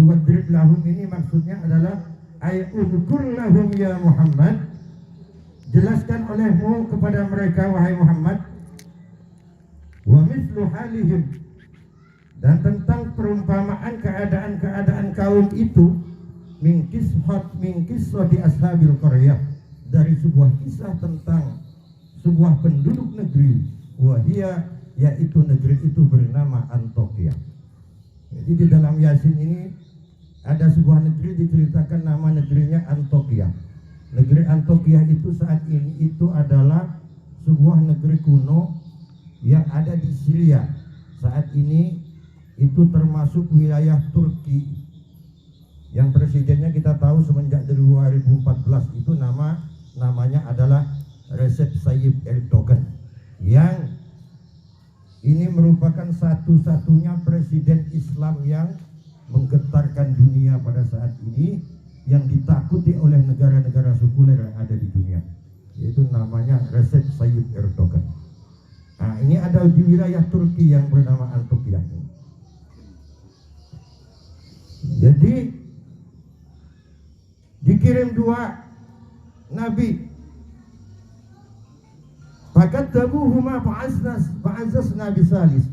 Wadrib lahum ini maksudnya adalah ayudzkur lahum ya Muhammad, jelaskan olehmu kepada mereka wahai Muhammad, wa mislu halihim, dan tentang perumpamaan keadaan kaum itu, min qissati ashabil qaryah, dari sebuah kisah tentang sebuah penduduk negeri, wahia, yaitu negeri itu bernama Antokia. Jadi di dalam Yasin ini ada sebuah negeri diceritakan nama negerinya Antokia. Negeri Antokia itu saat ini itu adalah sebuah negeri kuno yang ada di Syria. Saat ini itu termasuk wilayah Turki, yang presidennya kita tahu semenjak 2014 itu namanya adalah Recep Tayyip Erdogan, yang ini merupakan satu-satunya presiden Islam yang menggetarkan dunia pada saat ini, yang ditakuti oleh negara-negara sekuler yang ada di dunia, yaitu namanya Recep Tayyip Erdogan. Nah, ini ada di wilayah Turki yang bernama Antokia. Jadi dikirim dua nabi, fakadzabuhuma fa'azzazna bisalis.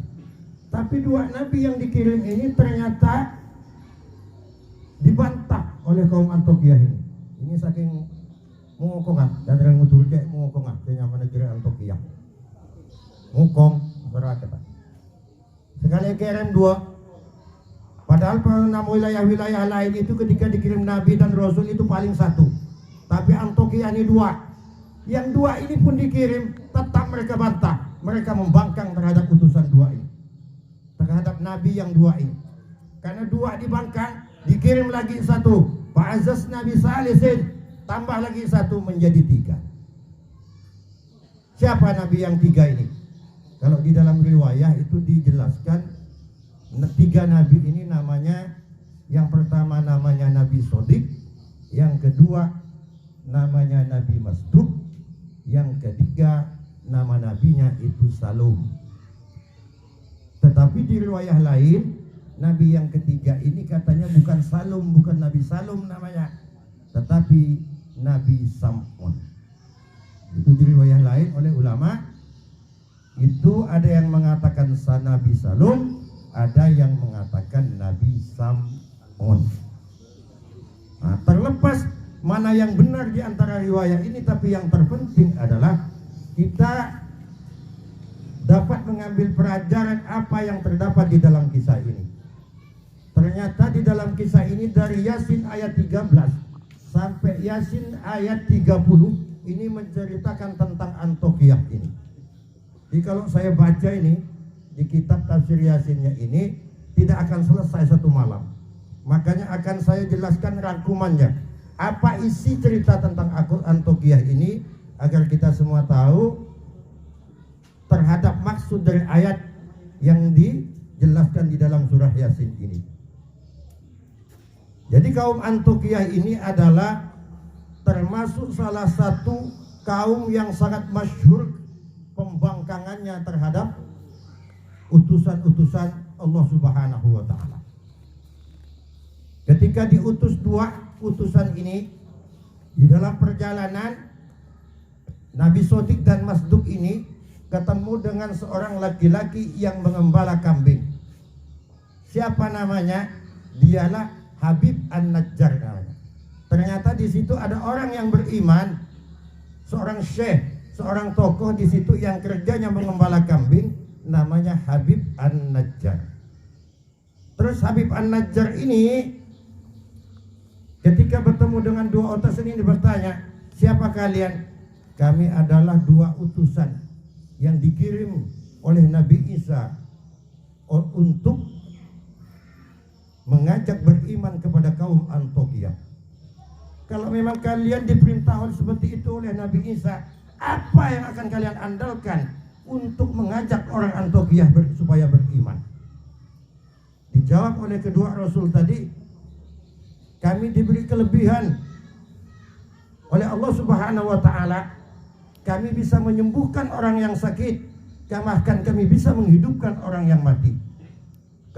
Tapi dua nabi yang dikirim ini ternyata dibantah oleh kaum Antokia ini. Ini saking mengokongah dan orang Turki mengokongah dengan negeri Antokia. Ngokong berkata. Sekali kirim dua, padahal pada wilayah-wilayah lain itu ketika dikirim nabi dan rasul itu paling satu. Tapi Antokia ini dua. Yang dua ini pun dikirim, tetap mereka bantah. Mereka membangkang terhadap utusan dua ini, terhadap nabi yang dua ini. Karena dua dibangkang, dikirim lagi satu, fa'azzazna bisalisin, tambah lagi satu menjadi tiga. Siapa nabi yang tiga ini? Kalau di dalam riwayah itu dijelaskan tiga nabi ini namanya, yang pertama namanya Nabi Sodik, yang kedua namanya Nabi Masduq, yang ketiga nama nabinya itu Salum. Tetapi di riwayah lain, nabi yang ketiga ini katanya bukan Salum, bukan Nabi Salum namanya, tetapi Nabi Sam'un. Itu di riwayah lain oleh ulama. Itu ada yang mengatakan Nabi Salum, ada yang mengatakan Nabi Sam'un. Nah, terlepas mana yang benar di antara riwayat ini, tapi yang terpenting adalah kita dapat mengambil pelajaran apa yang terdapat di dalam kisah ini. Ternyata di dalam kisah ini dari Yasin ayat 13 sampai Yasin ayat 30 ini menceritakan tentang Antokia ini. Jadi kalau saya baca ini di kitab tafsir Yasinnya ini tidak akan selesai satu malam. Makanya akan saya jelaskan rangkumannya. Apa isi cerita tentang Antokia ini agar kita semua tahu terhadap maksud dari ayat yang dijelaskan di dalam surah Yasin ini. Jadi kaum Antokia ini adalah termasuk salah satu kaum yang sangat masyhur pembangkangannya terhadap utusan-utusan Allah Subhanahu wa ta'ala. Ketika diutus dua utusan ini di dalam perjalanan, Nabi Sodik dan Masduq ini ketemu dengan seorang laki-laki yang mengembala kambing. Siapa namanya? Dialah Habib An-Najjar namanya. Ternyata di situ ada orang yang beriman, seorang syekh, seorang tokoh di situ yang kerjanya mengembala kambing, namanya Habib An-Najjar. Terus Habib An-Najjar ini ketika bertemu dengan dua utusan ini bertanya, siapa kalian? Kami adalah dua utusan yang dikirim oleh Nabi Isa untuk mengajak beriman kepada kaum Antokia. Kalau memang kalian diperintahkan seperti itu oleh Nabi Isa, apa yang akan kalian andalkan untuk mengajak orang Antokia supaya beriman? Dijawab oleh kedua Rasul tadi, kami diberi kelebihan oleh Allah Subhanahu wa ta'ala. Kami bisa menyembuhkan orang yang sakit, bahkan kami bisa menghidupkan orang yang mati.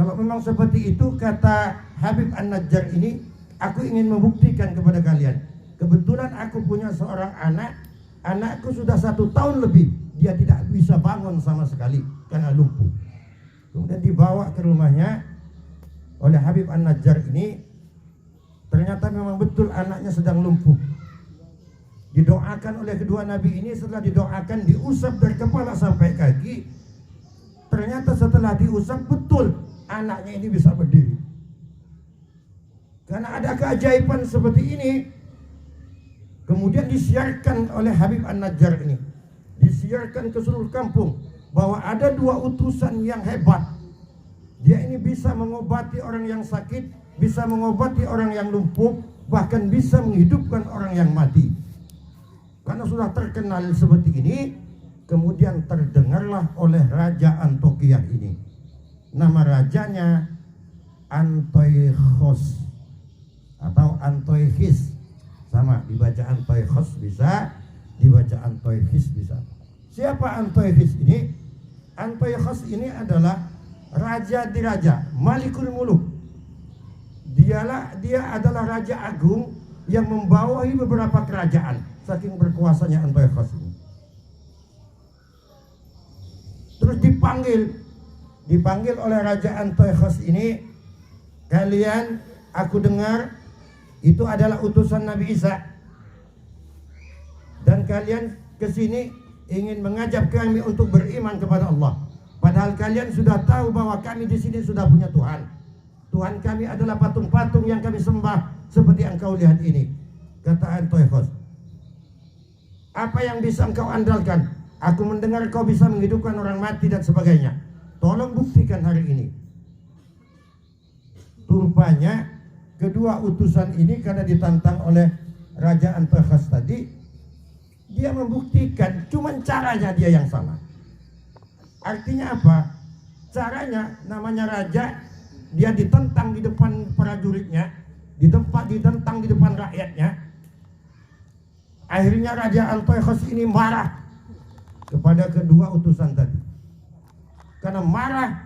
Kalau memang seperti itu kata Habib An-Najjar ini, aku ingin membuktikan kepada kalian. Kebetulan aku punya seorang anak, anakku sudah 1 tahun lebih, dia tidak bisa bangun sama sekali karena lumpuh. Kemudian dibawa ke rumahnya oleh Habib An-Najjar ini, ternyata memang betul anaknya sedang lumpuh. Didoakan oleh kedua nabi ini, setelah didoakan diusap dari kepala sampai kaki. Ternyata setelah diusap betul anaknya ini bisa berdiri. Karena ada keajaiban seperti ini, kemudian disiarkan oleh Habib An-Najjar ini, disiarkan ke seluruh kampung bahwa ada 2 utusan yang hebat. Dia ini bisa mengobati orang yang sakit, bisa mengobati orang yang lumpuh, bahkan bisa menghidupkan orang yang mati. Karena sudah terkenal seperti ini, kemudian terdengarlah oleh Raja Antiokhia ini. Nama rajanya Antiochos atau Antiochis. Sama, dibaca Antiochos bisa, dibaca Antiochis bisa. Siapa Antiochis ini? Antiochos ini adalah raja di raja, Malikul Muluk. Dia adalah raja agung yang membawahi beberapa kerajaan, saking berkuasanya Antiochos ini. Terus dipanggil oleh Raja Antiochos ini, kalian, aku dengar itu adalah utusan Nabi Isa, dan kalian kesini ingin mengajak kami untuk beriman kepada Allah. Padahal kalian sudah tahu bahwa kami di sini sudah punya Tuhan. Tuhan kami adalah patung-patung yang kami sembah seperti yang kau lihat ini. Kata Antiochos, apa yang bisa engkau andalkan? Aku mendengar kau bisa menghidupkan orang mati dan sebagainya. Tolong buktikan hari ini. Rupanya kedua utusan ini karena ditantang oleh Raja Antiochos tadi, dia membuktikan, cuman caranya dia yang salah. Artinya apa? Caranya, namanya raja, dia ditentang di depan prajuritnya, ditentang di depan rakyatnya. Akhirnya Raja Antiochos ini marah kepada kedua utusan tadi. Karena marah,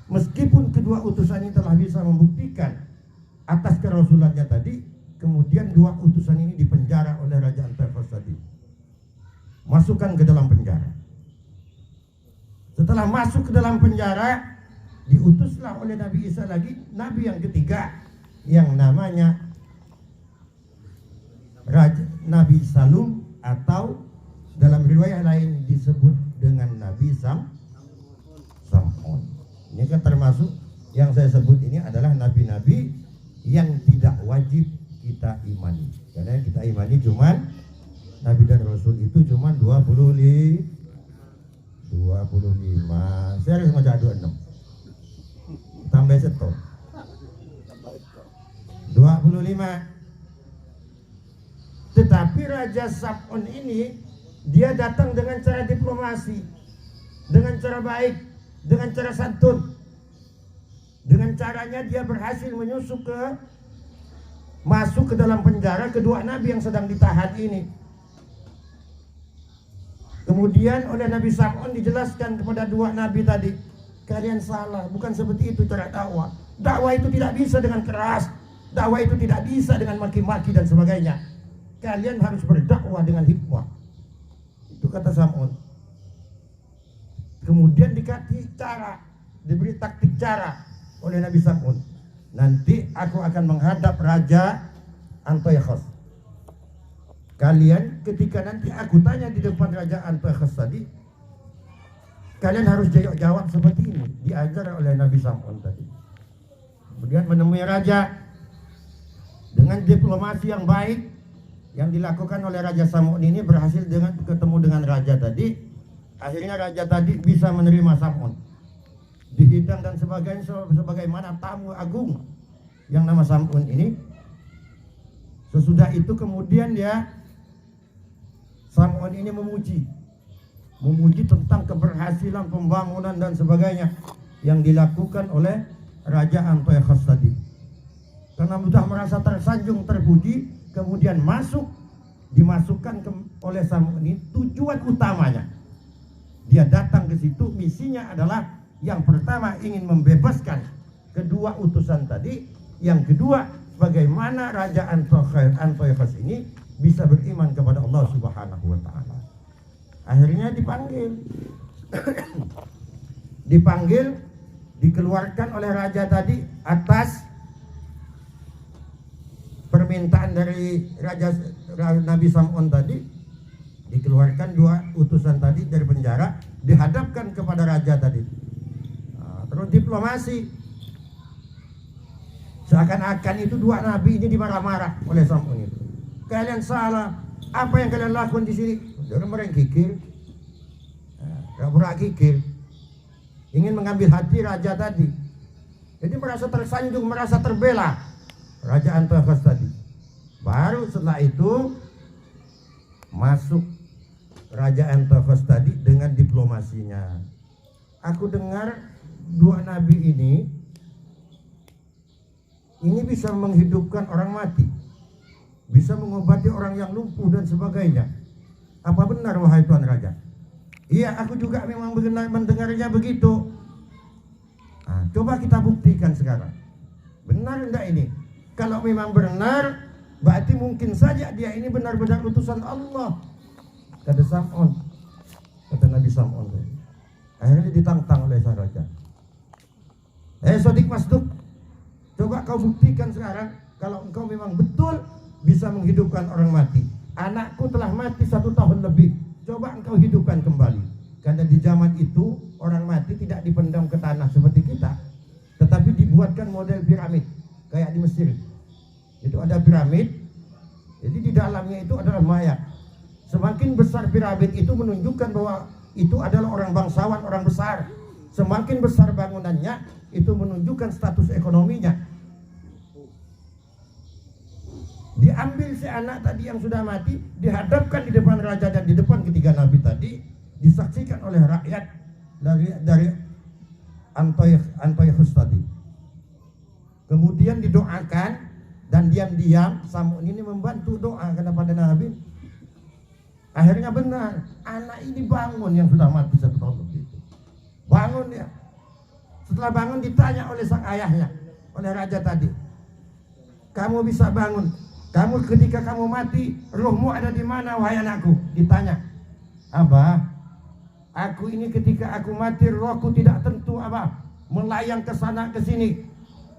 meskipun kedua utusan ini telah bisa membuktikan atas kerasulannya tadi, kemudian 2 utusan ini dipenjara oleh Raja Antiochos tadi. Masukkan ke dalam penjara. Setelah masuk ke dalam penjara, diutuslah oleh Nabi Isa lagi, nabi yang ketiga, yang namanya Nabi Salum, atau dalam riwayat lain disebut dengan Nabi Sam'un. Ini kan termasuk yang saya sebut ini adalah nabi-nabi yang tidak wajib kita imani. Karena yang kita imani cuman Nabi dan Rasul itu cuman 25. Saya harus ngajak 26. Tambah 1. 25. Tetapi Raja Sam'un ini, dia datang dengan cara diplomasi, dengan cara baik, dengan cara santun. Dengan caranya dia berhasil masuk ke dalam penjara kedua nabi yang sedang ditahan ini. Kemudian oleh Nabi Sam'un dijelaskan kepada 2 nabi tadi, kalian salah, bukan seperti itu cara dakwah. Dakwah itu tidak bisa dengan keras, dakwah itu tidak bisa dengan maki-maki dan sebagainya. Kalian harus berdakwah dengan hikmah. Itu kata Sam'un. Kemudian dikasih cara, diberi taktik cara oleh Nabi Sam'un. Nanti aku akan menghadap Raja Antiochos. Kalian ketika nanti aku tanya di depan Raja Antiochos tadi, kalian harus jawab seperti ini. Diajar oleh Nabi Sam'un tadi. Kemudian menemui raja dengan diplomasi yang baik yang dilakukan oleh Raja Sam'un ini, berhasil ketemu dengan raja tadi. Akhirnya raja tadi bisa menerima Sam'un, dihidang dan sebagainya sebagaimana tamu agung yang nama Sam'un ini. Sesudah itu kemudian Sam'un ini memuji tentang keberhasilan pembangunan dan sebagainya yang dilakukan oleh Raja Antiochos tadi. Karena sudah merasa tersanjung, terpuji, kemudian dimasukkan oleh Sam'un ini tujuan utamanya. Dia datang ke situ, misinya adalah Yang pertama ingin membebaskan kedua utusan tadi, yang kedua bagaimana Raja Antiochus ini bisa beriman kepada Allah Subhanahu wa taala. Akhirnya dipanggil. Dipanggil, dikeluarkan oleh raja tadi atas permintaan dari Nabi Sam'un tadi. Dikeluarkan dua utusan tadi dari penjara, dihadapkan kepada raja tadi. Terus diplomasi. Seakan-akan itu dua nabi ini dimarah-marah oleh Sam'un itu. Kalian salah. Apa yang kalian lakukan di sini? Dia mereka kikir. Pura-pura kikir. Ingin mengambil hati raja tadi. Jadi merasa tersanjung, merasa terbela. Raja Antiochus tadi. Baru setelah itu masuk Raja Antiochus tadi dengan diplomasinya. Aku dengar dua nabi ini bisa menghidupkan orang mati, bisa mengobati orang yang lumpuh dan sebagainya. Apa benar wahai Tuan Raja? Iya, aku juga memang benar mendengarnya begitu. Coba kita buktikan sekarang. Benar enggak ini? Kalau memang benar, berarti mungkin saja dia ini benar-benar utusan Allah. Kata Sam'un, kata Nabi Sam'un. Akhirnya ditantang oleh sang raja. Sodik Masduk, coba kau buktikan sekarang kalau engkau memang betul bisa menghidupkan orang mati. Anakku telah mati 1 tahun lebih. Coba engkau hidupkan kembali. Karena di zaman itu orang mati tidak dipendam ke tanah seperti kita, tetapi dibuatkan model piramid kayak di Mesir. Itu ada piramid. Jadi di dalamnya itu adalah mayat. Semakin besar piramid itu menunjukkan bahwa itu adalah orang bangsawan, orang besar. Semakin besar bangunannya itu menunjukkan status ekonominya. Diambil si anak tadi yang sudah mati, dihadapkan di depan raja dan di depan ketiga nabi tadi, disaksikan oleh rakyat dari Antiochus tadi. Kemudian didoakan dan diam-diam Sam'un ini membantu doa kepada Nabi. Akhirnya benar, anak ini bangun yang sudah mati 1 tahun lebih. Bangun dia. Setelah bangun ditanya oleh sang ayahnya, oleh raja tadi, kamu bisa bangun? Kamu ketika kamu mati, rohmu ada di mana wahai anakku? Ditanya. Abah, aku ini ketika aku mati rohku tidak tentu Abah, melayang ke sana ke sini.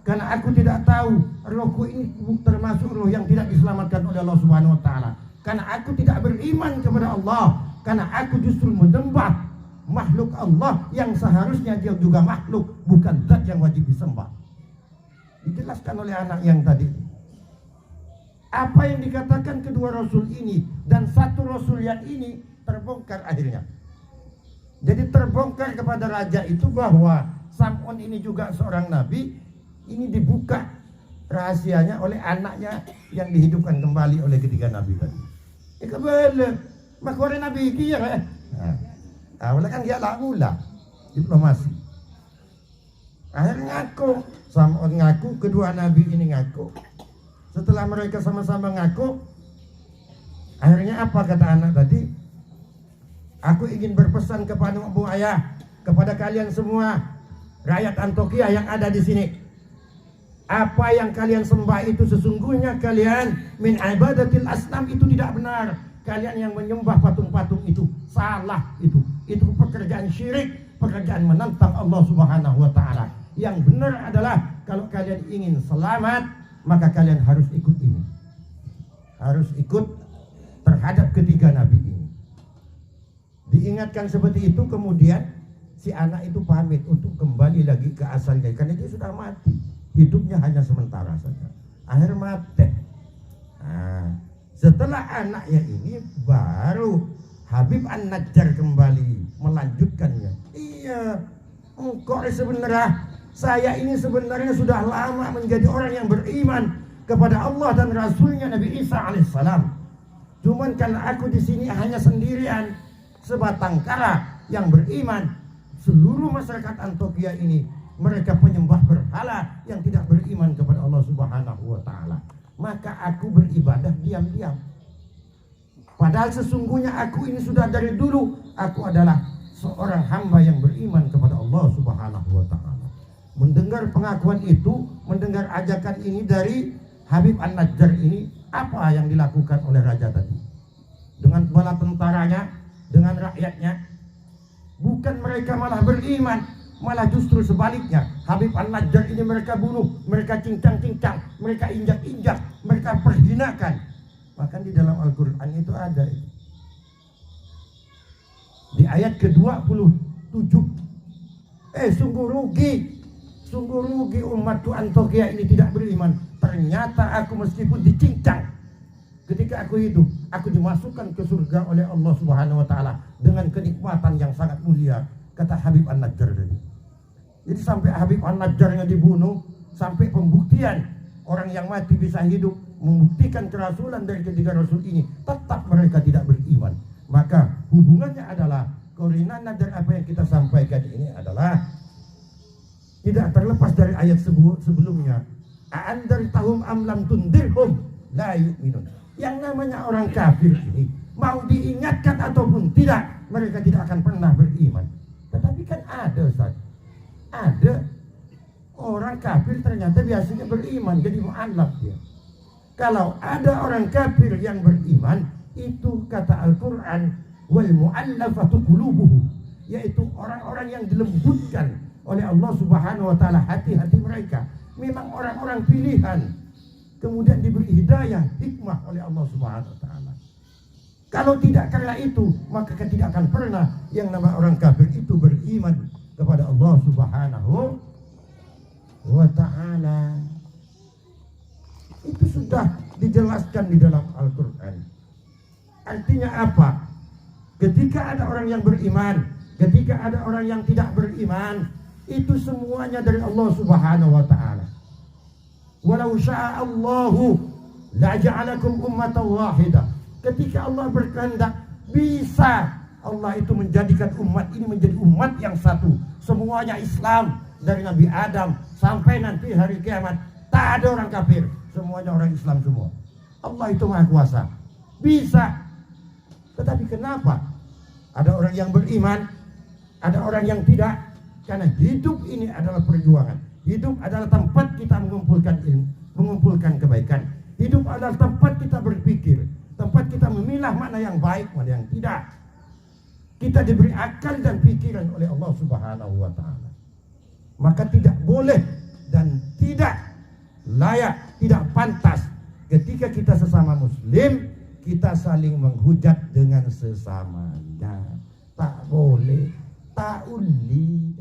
Karena aku tidak tahu rohku ini termasuk roh yang tidak diselamatkan oleh Allah Subhanahu wa taala. Karena aku tidak beriman kepada Allah, karena aku justru menyembah makhluk Allah yang seharusnya dia juga makhluk, bukan zat yang wajib disembah. Dijelaskan oleh anak yang tadi. Apa yang dikatakan kedua rasul ini dan satu rasul yang ini terbongkar akhirnya. Jadi terbongkar kepada raja itu bahwa Sam'un ini juga seorang nabi. Ini dibuka rahasianya oleh anaknya yang dihidupkan kembali oleh ketiga nabi tadi. Kebal, makore nabi kira. Awalnya kan dia mula diplomasi. Akhirnya ngaku, Sam'un ngaku, kedua nabi ini ngaku. Setelah mereka sama-sama ngaku, akhirnya apa kata anak tadi? Aku ingin berpesan kepada ibu ayah, kepada kalian semua rakyat Antioquia yang ada di sini. Apa yang kalian sembah itu sesungguhnya kalian min ibadatil asnam itu tidak benar. Kalian yang menyembah patung-patung itu salah itu. Itu pekerjaan syirik, pekerjaan menentang Allah Subhanahu wa taala. Yang benar adalah kalau kalian ingin selamat, maka kalian harus ikut ini. Harus ikut terhadap ketiga nabi ini. Diingatkan seperti itu, kemudian si anak itu pamit untuk kembali lagi ke asalnya. Karena dia sudah mati. Hidupnya hanya sementara saja. Akhir mati. Setelah anaknya ini baru Habib An-Najjar kembali melanjutkannya. Iya, engkau sebenarnya, saya ini sebenarnya sudah lama menjadi orang yang beriman kepada Allah dan Rasulnya Nabi Isa alaihissalam. Cuman karena aku di sini hanya sendirian, sebatang kara yang beriman. Seluruh masyarakat Antioquia ini mereka penyembah berhala yang tidak beriman kepada Allah Subhanahu wa taala. Maka aku beribadah diam-diam. Padahal sesungguhnya aku ini sudah dari dulu, aku adalah seorang hamba yang beriman kepada Allah Subhanahu wa taala. Mendengar pengakuan itu, mendengar ajakan ini dari Habib An-Najjar ini, apa yang dilakukan oleh raja tadi? Dengan bala tentaranya, dengan rakyatnya, bukan mereka malah beriman, malah justru sebaliknya. Habib An-Najjar ini mereka bunuh, mereka cincang-cincang, mereka injak-injak, mereka perhinakan. Bahkan di dalam Al-Quran itu ada itu. Di ayat ke-27, sungguh rugi umatku Antiokhia ini tidak beriman. Ternyata aku meskipun dicincang ketika aku hidup, aku dimasukkan ke surga oleh Allah Subhanahu wa taala dengan kenikmatan yang sangat mulia, kata Habib An-Najjar tadi. Jadi sampai Habib An-Najjarnya dibunuh, sampai pembuktian orang yang mati bisa hidup, membuktikan kerasulan dari ketiga rasul ini, tetap mereka tidak beriman. Maka hubungannya adalah korinana dari apa yang kita sampaikan ini adalah tidak terlepas dari ayat sebelumnya. A'andartahum am lam tundirhum la yu'minun. Yang namanya orang kafir ini, mau diingatkan ataupun tidak, mereka tidak akan pernah beriman. Tetapi kan ada, Ustaz, ada orang kafir ternyata biasanya beriman, jadi mu'allaf dia. Kalau ada orang kafir yang beriman, itu kata Al-Quran, wal mu'allafatu qulubuhum, yaitu orang-orang yang dilembutkan oleh Allah Subhanahu wa taala hati-hati mereka. Memang orang-orang pilihan, kemudian diberi hidayah, hikmah oleh Allah Subhanahu wa taala. Kalau tidak karena itu, maka tidak akan pernah yang nama orang kafir itu beriman kepada Allah Subhanahu wa taala. Itu sudah dijelaskan di dalam Al-Quran. Artinya apa? Ketika ada orang yang beriman, ketika ada orang yang tidak beriman, itu semuanya dari Allah Subhanahu wa taala. Walau syaa Allahu la ja'alakum ummatan wahidah. Ketika Allah berkehendak, bisa Allah itu menjadikan umat ini menjadi umat yang satu. Semuanya Islam, dari Nabi Adam sampai nanti hari kiamat, tak ada orang kafir, semuanya orang Islam semua. Allah itu Maha Kuasa. Bisa. Tetapi kenapa ada orang yang beriman, ada orang yang tidak? Karena hidup ini adalah perjuangan. Hidup adalah tempat kita mengumpulkan ilmu, mengumpulkan kebaikan. Hidup adalah tempat kita berpikir, tempat kita memilah mana yang baik, mana yang tidak. Kita diberi akal dan pikiran oleh Allah Subhanahu wa taala. Maka tidak boleh dan tidak layak, tidak pantas ketika kita sesama muslim kita saling menghujat dengan sesamanya. Tak boleh, tak uli.